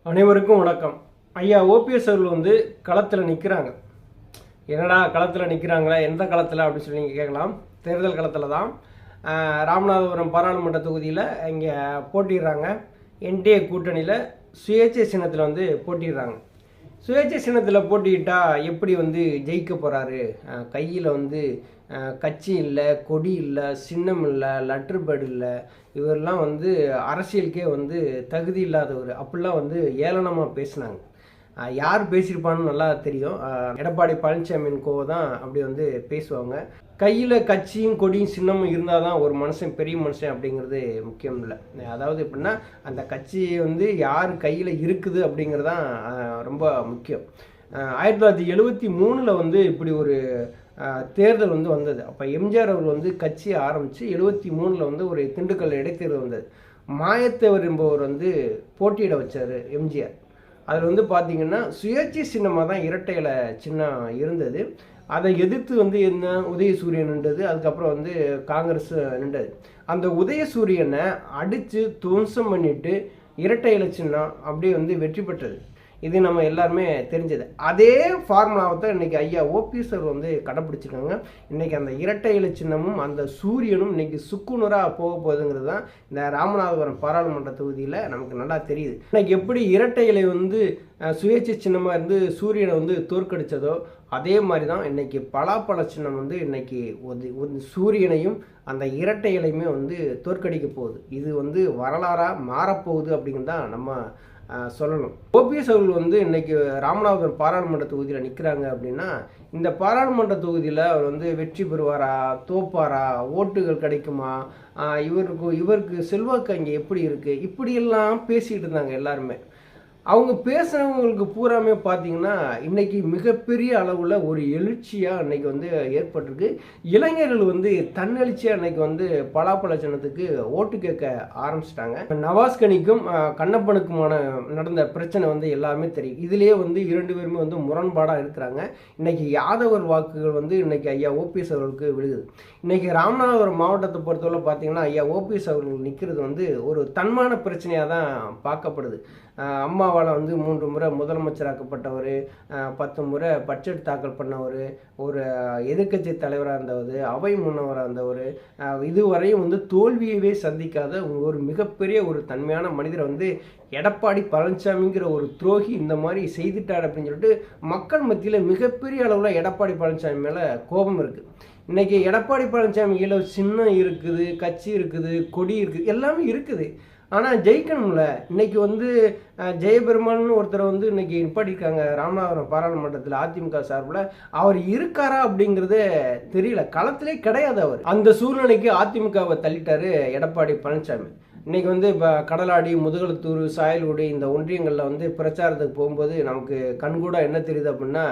அனைவருக்கும் வணக்கம். ஐயா ஓபிஎஸ் அவர்கள் களத்தில் நிற்கிறாங்க. என்னடா களத்தில் நிற்கிறாங்களா, எந்த களத்தில் அப்படின்னு சொல்லி நீங்கள் கேட்கலாம். தேர்தல் களத்தில் தான். ராமநாதபுரம் பாராளுமன்ற தொகுதியில் இங்கே போட்டிடுறாங்க. என்டிஏ கூட்டணியில் சுயேட்சை சின்னத்தில் போட்டிடுறாங்க. சுயேட்சை சின்னத்தில் போட்டிக்கிட்டால் எப்படி ஜெயிக்க போகிறாரு? கையில் கட்சி இல்லை, கொடி இல்லை, சின்னம் இல்லை, லெட்டர் பேட் இல்லை, இவரெல்லாம் அரசியலுக்கே தகுதி இல்லாதவர் அப்படிலாம் ஏளனமாக பேசினாங்க. யார் பேசியிருப்பான்னு நல்லா தெரியும். எடப்பாடி பழனிசாமியின் கோவ தான் அப்படி பேசுவாங்க. கையில் கட்சியும் கொடியும் சின்னமும் இருந்தால் தான் ஒரு மனுஷன் பெரிய மனுஷன் அப்படிங்கிறது முக்கியம் இல்லை. அதாவது எப்படின்னா அந்த கட்சி யார் கையில் இருக்குது அப்படிங்கிறது தான் ரொம்ப முக்கியம். 1973 இப்படி ஒரு தேர்தல் வந்தது. அப்போ எம்ஜிஆர் அவர் கட்சியை ஆரம்பித்து 73 ஒரு திண்டுக்கல் இடைத்தேர்தல் வந்தது. மாயத்தேவர் என்பவர் போட்டியிட வச்சார் எம்ஜிஆர். அதில் பார்த்தீங்கன்னா சுயேட்சை சின்னமாக தான் இரட்டை இலை சின்னம் இருந்தது. அதை எதிர்த்து என்ன உதயசூரியன் நின்றது. அதுக்கப்புறம் காங்கிரஸ் நின்றது. அந்த உதயசூரியனை அடித்து துவம்சம் பண்ணிட்டு இரட்டை இலை சின்னம் அப்படியே வெற்றி பெற்றது. இது நம்ம எல்லாருமே தெரிஞ்சது. அதே ஃபார்முலாவை தான் இன்றைக்கி ஐயா ஓபிஎஸ் அவர் கடைப்பிடிச்சிருக்காங்க. இன்றைக்கி அந்த இரட்டை இலை சின்னமும் அந்த சூரியனும் இன்றைக்கி சுக்குநூறாக போக போகுதுங்கிறது தான் இந்த ராமநாதபுரம் பாராளுமன்ற தொகுதியில் நமக்கு நல்லா தெரியுது. இன்றைக்கி எப்படி இரட்டை இலை சுயேட்சை சின்னமாக இருந்து சூரியனை தோற்கடித்ததோ அதே மாதிரி தான் இன்றைக்கி பலாப்பழ சின்னம் இன்றைக்கி சூரியனையும் அந்த இரட்டை இலையுமே தோற்கடிக்க போகுது. இது வரலாறாக மாறப்போகுது அப்படிங்கிறது தான் நம்ம சொல்லணும். ஓபிஎஸ் அவர்கள் இன்னைக்கு ராமநாதபுரம் பாராளுமன்ற தொகுதியில் நிற்கிறாங்க அப்படின்னா இந்த பாராளுமன்ற தொகுதியில் அவர் வெற்றி பெறுவாரா, தோப்பாரா, ஓட்டுகள் கிடைக்குமா, இவருக்கு செல்வாக்கு அங்கே எப்படி இருக்குது, இப்படியெல்லாம் பேசிகிட்டு இருந்தாங்க எல்லாருமே. அவங்க பேசுகிறவங்களுக்கு பூராமே பார்த்தீங்கன்னா இன்றைக்கி மிகப்பெரிய அளவில் ஒரு எழுச்சியாக இன்றைக்கி ஏற்பட்டிருக்கு. இளைஞர்கள் தன்னெழுச்சியாக இன்றைக்கி பலாப்பழ சின்னத்துக்கு ஓட்டு கேட்க ஆரம்பிச்சிட்டாங்க. நவாஸ்கனிக்கும் கண்ணப்பனுக்குமான நடந்த பிரச்சனை எல்லாருமே தெரியும். இதிலேயே இரண்டு பேருமே முரண்பாடாக இருக்கிறாங்க. இன்றைக்கி யாதவர் வாக்குகள் இன்றைக்கி ஐயா ஓபிஎஸ் அவர்களுக்கு விழுகுது. இன்றைக்கி ராமநாதபுரம் மாவட்டத்தை பொறுத்தவரை பார்த்தீங்கன்னா ஐயா ஓபிஎஸ் அவர்கள் நிற்கிறது ஒரு தன்மான பிரச்சனையாக தான் பார்க்கப்படுது. அம்மாவால் 3 முறை முதலமைச்சராக்கப்பட்டவர், 10 முறை பட்ஜெட் தாக்கல் பண்ணவர், ஒரு எதிர்க்கட்சி தலைவராக இருந்தவர், அவை முன்னவராக இருந்தவர், இதுவரையும் தோல்வியவே சந்திக்காத ஒரு மிகப்பெரிய ஒரு தன்மையான மனிதரை எடப்பாடி பழனிசாமிங்கிற ஒரு துரோகி இந்த மாதிரி செய்துட்டார் அப்படின்னு சொல்லிட்டு மக்கள் மத்தியில் மிகப்பெரிய அளவில் எடப்பாடி பழனிசாமி மேலே கோபம் இருக்குது. இன்றைக்கி எடப்பாடி பழனிசாமியில் சின்னம் இருக்குது, கட்சி இருக்குது, கொடி இருக்குது, எல்லாமே இருக்குது. ஆனால் ஜெயிக்கணும்ல. இன்றைக்கி ஜெயபெருமான்னு ஒருத்தரை இன்றைக்கி நிப்பாட்டியிருக்காங்க ராமநாதபுரம் பாராளுமன்றத்தில் அதிமுக சார்பில். அவர் இருக்காரா அப்படிங்கிறதே தெரியல, களத்திலே கிடையாது அவர். அந்த சூழ்நிலைக்கு அதிமுகவை தள்ளிட்டாரு எடப்பாடி பழனிசாமி. இன்றைக்கி இப்போ கடலாடி, முதுகலத்தூர், சாயல்குடி இந்த ஒன்றியங்களில் பிரச்சாரத்துக்கு போகும்போது நமக்கு கண்கூட என்ன தெரியுது அப்படின்னா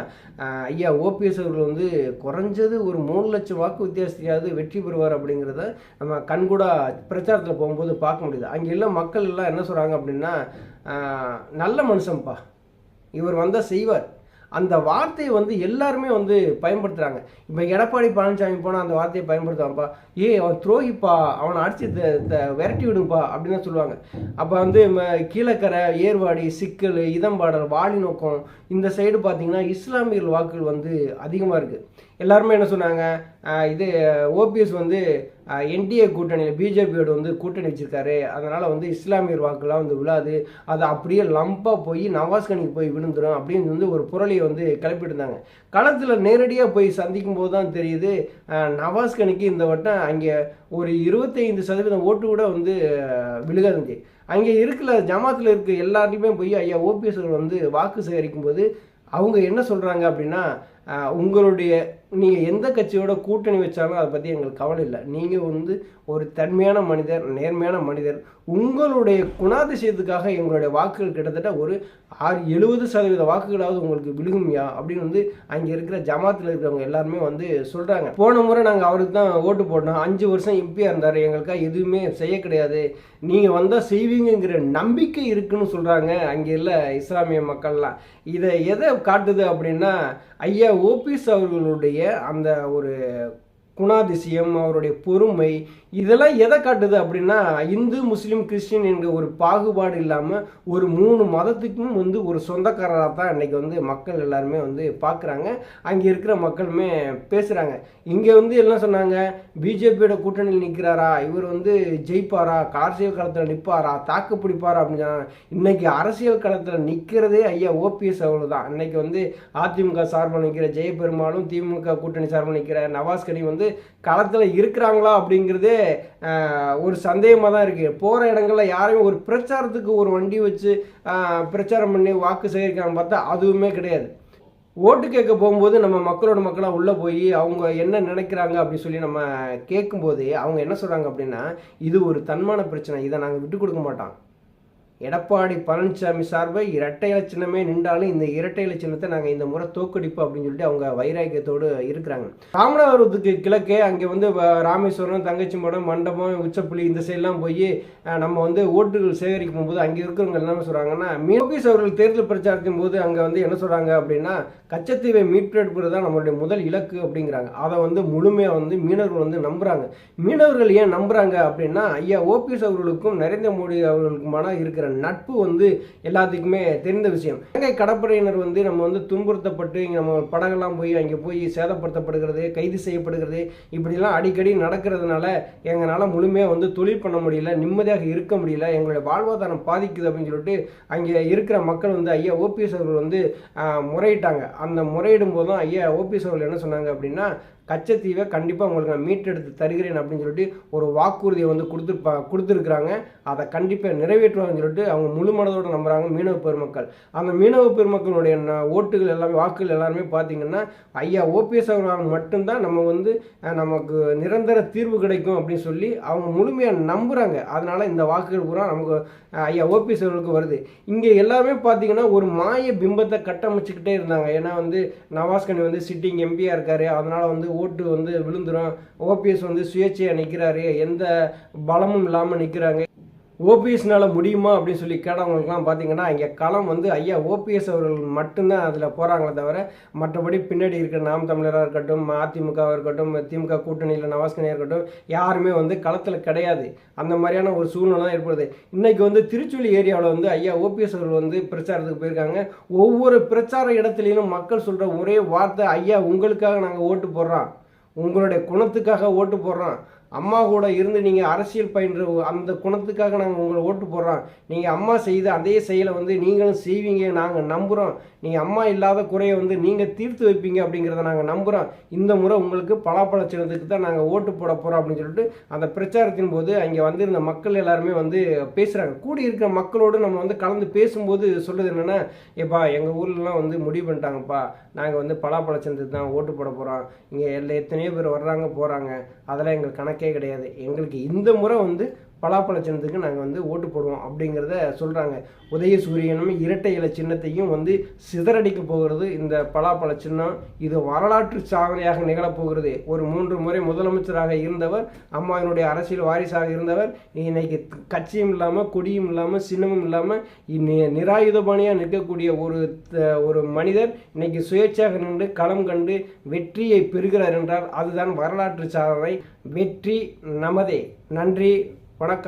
ஐயா ஓபிஎஸ் அவர்கள் குறைஞ்சது ஒரு 3 லட்சம் வாக்கு வித்தியாசத்தையாவது வெற்றி பெறுவார் அப்படிங்கிறத நம்ம கண்கூட பிரச்சாரத்தில் போகும்போது பார்க்க முடியுது. அங்கே எல்லாம் மக்கள் எல்லாம் என்ன சொல்கிறாங்க அப்படின்னா நல்ல மனுஷன்ப்பா, இவர் வந்தால் செய்வார். அந்த வார்த்தையை எல்லாருமே பயன்படுத்துகிறாங்க. இப்போ எடப்பாடி பழனிசாமி போனால் அந்த வார்த்தையை பயன்படுத்துவான்ப்பா, அவன் துரோகிப்பா, அவனை அடித்து விரட்டி விடுப்பா அப்படின்னு தான் சொல்லுவாங்க. அப்போ கீழக்கரை, ஏர்வாடி, சிக்கல், இதம்பாடல், வாலிநோக்கம் இந்த சைடு பார்த்தீங்கன்னா இஸ்லாமியர்கள் வாக்குகள் அதிகமாக இருக்குது. எல்லாருமே என்ன சொன்னாங்க, இது ஓபிஎஸ் என்டிஏ கூட்டணியில் பிஜேபியோட கூட்டணி வச்சிருக்காரு, அதனால் இஸ்லாமியர் வாக்குலாம் விழாது, அது அப்படியே லம்பாக போய் நவாஸ்கனிக்கு போய் விழுந்துடும் அப்படின்னு ஒரு புரளியை கிளப்பிட்டு இருந்தாங்க. களத்தில் நேரடியாக போய் சந்திக்கும் போது தான் தெரியுது நவாஸ்கனிக்கு இந்த வட்டம் அங்கே ஒரு 25% ஓட்டு கூட விழுகாதுங்க. அங்கே இருக்கிற ஜமாத்தில் இருக்க எல்லாருமே போய் ஐயா ஓபிஎஸ் வாக்கு சேகரிக்கும் போது அவங்க என்ன சொல்கிறாங்க அப்படின்னா நீங்கள் எந்த கட்சியோட கூட்டணி வச்சாலும் அதை பற்றி எங்களுக்கு கவலை இல்லை, நீங்கள் ஒரு தன்மையான மனிதர், நேர்மையான மனிதர், உங்களுடைய குணாதிசயத்துக்காக எங்களுடைய வாக்குகள் கிட்டத்தட்ட ஒரு 70% வாக்குகளாவது உங்களுக்கு விழுகும்யா அப்படின்னு அங்கே இருக்கிற ஜமாத்தில் இருக்கிறவங்க எல்லாருமே சொல்கிறாங்க. போன முறை நாங்கள் அவருக்கு தான் ஓட்டு போட்டோம், 5 வருஷம் எம்பியாக இருந்தார், எங்களுக்காக எதுவுமே செய்ய கிடையாது, நீங்கள் வந்தால் செய்வீங்கிற நம்பிக்கை இருக்குன்னு சொல்கிறாங்க அங்கே இல்லை இஸ்லாமிய மக்கள்லாம். இதை எதை காட்டுது அப்படின்னா ஐயா ஓபிஎஸ் அவர்களுடைய அந்த ஒரு குணாதிசயம், அவருடைய பொறுமை, இதெல்லாம் எதை காட்டுது அப்படின்னா, இந்து முஸ்லீம் கிறிஸ்டின் என்கிற ஒரு பாகுபாடு இல்லாமல் ஒரு 3 மதத்துக்கும் வந்து ஒரு சொந்தக்காரராக தான் இன்றைக்கி வந்து மக்கள் எல்லாருமே வந்து பார்க்குறாங்க. அங்கே இருக்கிற மக்களுமே பேசுகிறாங்க. இங்கே வந்து என்ன சொன்னாங்க, பிஜேபியோட கூட்டணியில் நிற்கிறாரா, இவர் வந்து ஜெயிப்பாரா, அரசியல் களத்தில் நிற்பாரா, தாக்கு பிடிப்பாரா அப்படின்னு சொன்னாங்க. இன்றைக்கி அரசியல் களத்தில் நிற்கிறதே ஐயா ஓபிஎஸ் அவர்கள் தான். இன்றைக்கி வந்து அதிமுக சார்பில் நிற்கிற ஜெயபெருமாளும், திமுக கூட்டணி சார்பில் நிற்கிற நவாஸ்கனி வந்து களத்தில் இருக்கிறாங்களா அப்படிங்கிறதே ஒரு சந்தேகமாக தான் இருக்குது. போகிற இடங்களில் யாரையும் ஒரு பிரச்சாரத்துக்கு ஒரு வண்டி வச்சு பிரச்சாரம் பண்ணி வாக்கு சேகரிக்கான்னு பார்த்தா அதுவுமே கிடையாது. ஓட்டு கேட்க போகும்போது நம்ம மக்களோட மக்களாக உள்ளே போய் அவங்க என்ன நினைக்கிறாங்க அப்படின்னு சொல்லி நம்ம கேட்கும்போது அவங்க என்ன சொல்கிறாங்க அப்படின்னா, இது ஒரு தன்மான பிரச்சனை, இதை நாங்கள் விட்டு கொடுக்க மாட்டோம். எடப்பாடி பழனிசாமி சார்பை இரட்டை இலை சின்னமே நின்றாலும் இந்த இரட்டை இலை சின்னத்தை நாங்கள் இந்த முறை தோக்கடிப்போம் அப்படின்னு சொல்லிட்டு அவங்க வைராக்கியத்தோடு இருக்கிறாங்க. ராமநாதபுரத்துக்கு கிழக்கே அங்கே வந்து ராமேஸ்வரம், தங்கச்சிமடம், மண்டபம், உச்சப்புலி இந்த சைட்லாம் போய் நம்ம வந்து ஓட்டுகள் சேகரிக்கும் போகும்போது அங்கே இருக்கிறவங்க என்ன சொல்கிறாங்கன்னா, ஓபிஎஸ் அவர்கள் தேர்தல் பிரச்சாரத்தின் போது அங்கே வந்து என்ன சொல்கிறாங்க அப்படின்னா, கச்சத்தீவை மீட்டெடுப்பது தான் நம்மளுடைய முதல் இலக்கு அப்படிங்கிறாங்க. அதை வந்து முழுமையாக வந்து மீனவர்கள் வந்து நம்புகிறாங்க. மீனவர்கள் ஏன் நம்புகிறாங்க அப்படின்னா, ஐயா ஓபிஎஸ் அவர்களுக்கும் நரேந்திர மோடி அவர்களுக்குமான இருக்கிற நட்பு வந்து எல்லாத்துக்குமே தெரிந்த விஷயம். இலங்கை கடற்படையினர் வந்து நம்ம வந்து துன்புறுத்தப்பட்டு இங்கே நம்ம படகெல்லாம் போய் அங்கே போய் சேதப்படுத்தப்படுகிறது, கைது செய்யப்படுகிறது, இப்படிலாம் அடிக்கடி நடக்கிறதுனால எங்களால் முழுமையாக வந்து தொழில் பண்ண முடியல, நிம்மதியாக இருக்க முடியல, எங்களுடைய வாழ்வாதாரம் பாதிக்குது அப்படின்னு சொல்லிட்டு அங்கே இருக்கிற மக்கள் வந்து ஐயா ஓபிஎஸ் அவர்கள் வந்து முறையிட்டாங்க. அந்த முறையிடும் போதும் ஐயா ஓபிஎஸ் அவர்கள் என்ன சொன்னாங்க அப்படின்னா, கச்சத்தீவை கண்டிப்பாக உங்களுக்கு நான் மீட்டெடுத்து தருகிறேன் அப்படின்னு சொல்லிட்டு ஒரு வாக்குறுதியை வந்து கொடுத்துருக்குறாங்க. அதை கண்டிப்பாக நிறைவேற்றுவாங்கன்னு சொல்லிட்டு அவங்க முழு மனதோடு நம்புகிறாங்க மீனவ பெருமக்கள். அந்த மீனவ பெருமக்களுடைய ஓட்டுகள் எல்லாமே, வாக்குகள் எல்லாருமே பார்த்திங்கன்னா ஐயா ஓபிஎஸ் அவர்களால் மட்டும்தான் நம்ம வந்து நமக்கு நிரந்தர தீர்வு கிடைக்கும் அப்படின்னு சொல்லி அவங்க முழுமையாக நம்புகிறாங்க. அதனால் இந்த வாக்குகள் பூரா நமக்கு ஐயா ஓபிஎஸ் அவர்களுக்கு வருது. இங்கே எல்லாருமே பார்த்திங்கன்னா ஒரு மாய பிம்பத்தை கட்டமைச்சுக்கிட்டே இருந்தாங்க. ஏன்னா வந்து நவாஸ்கனி வந்து சிட்டிங் எம்பியாக இருக்கார், அதனால் வந்து ஓட்டு வந்து விழுந்துடும், ஓபிஎஸ் வந்து சுயேட்சையாக நிற்கிறாரு, எந்த பலமும் இல்லாமல் நிற்கிறாங்க, ஓபிஎஸ்னால் முடியுமா அப்படின்னு சொல்லி கேட்டவங்களுக்குலாம் பார்த்தீங்கன்னா இங்கே களம் வந்து ஐயா ஓபிஎஸ் அவர்கள் மட்டும்தான் அதில் போகிறாங்களே தவிர மற்றபடி பின்னாடி இருக்கிற நாம் தமிழராக இருக்கட்டும், அதிமுகவாக இருக்கட்டும், திமுக கூட்டணியில் நவாஸ்கனியாக இருக்கட்டும், யாருமே வந்து களத்தில் கிடையாது. அந்த மாதிரியான ஒரு சூழ்நிலை தான் ஏற்படுது. இன்றைக்கி வந்து திருச்சுழி ஏரியாவில் வந்து ஐயா ஓபிஎஸ் அவர்கள் வந்து பிரச்சாரத்துக்கு போயிருக்காங்க. ஒவ்வொரு பிரச்சார இடத்துலையும் மக்கள் சொல்கிற ஒரே வார்த்தை, ஐயா உங்களுக்காக நாங்கள் ஓட்டு போடுறோம், உங்களுடைய குணத்துக்காக ஓட்டு போடுறோம், அம்மா கூட இருந்து நீங்கள் அரசியல் பயின்ற அந்த குணத்துக்காக நாங்கள் உங்களை ஓட்டு போடுறோம், நீங்கள் அம்மா செய்த அதே செயலை வந்து நீங்களும் செய்வீங்க நாங்கள் நம்புகிறோம், நீங்கள் அம்மா இல்லாத குறையை வந்து நீங்கள் தீர்த்து வைப்பீங்க அப்படிங்கிறத நாங்கள் நம்புகிறோம், இந்த முறை உங்களுக்கு பலாப்பழ சின்னத்துக்கு தான் நாங்கள் ஓட்டு போட போகிறோம் அப்படின்னு சொல்லிட்டு அந்த பிரச்சாரத்தின் போது அங்கே வந்திருந்த மக்கள் எல்லாருமே வந்து பேசுகிறாங்க. கூடி இருக்கிற மக்களோடு நம்ம வந்து கலந்து பேசும்போது சொல்கிறது என்னென்னா, ஏப்பா எங்கள் ஊர்லலாம் வந்து முடிவு பண்ணிட்டாங்கப்பா, நாங்கள் வந்து பலாப்பழ சின்னத்துக்கு தான் ஓட்டு போட போகிறோம், இங்கே எத்தனையோ பேர் வர்றாங்க போகிறாங்க, அதெல்லாம் எங்களுக்கு கணக்கே கிடையாது, எங்களுக்கு இந்த முறை வந்து பலாப்பழ சின்னத்துக்கு நாங்கள் வந்து ஓட்டு போடுவோம் அப்படிங்கிறத சொல்கிறாங்க. உதயசூரியனும் இரட்டை இலை சின்னத்தையும் வந்து சிதறடிக்க போகிறது இந்த பலாப்பழ சின்னம். இது வரலாற்று சாதனையாக நிகழப்போகிறது. ஒரு 3 முறை முதலமைச்சராக இருந்தவர், அம்மாவினுடைய அரசியல் வாரிசாக இருந்தவர், இன்னைக்கு கட்சியும் இல்லாமல், கொடியும் இல்லாமல், சின்னமும் இல்லாமல் நிராயுதபாணியாக நிற்கக்கூடிய ஒரு மனிதர் இன்னைக்கு சுயேட்சையாக நின்று களம் கண்டு வெற்றியை பெறுகிறார் என்றால் அதுதான் வரலாற்று சாதனை. வெற்றி நமதே. நன்றி, வணக்கம்.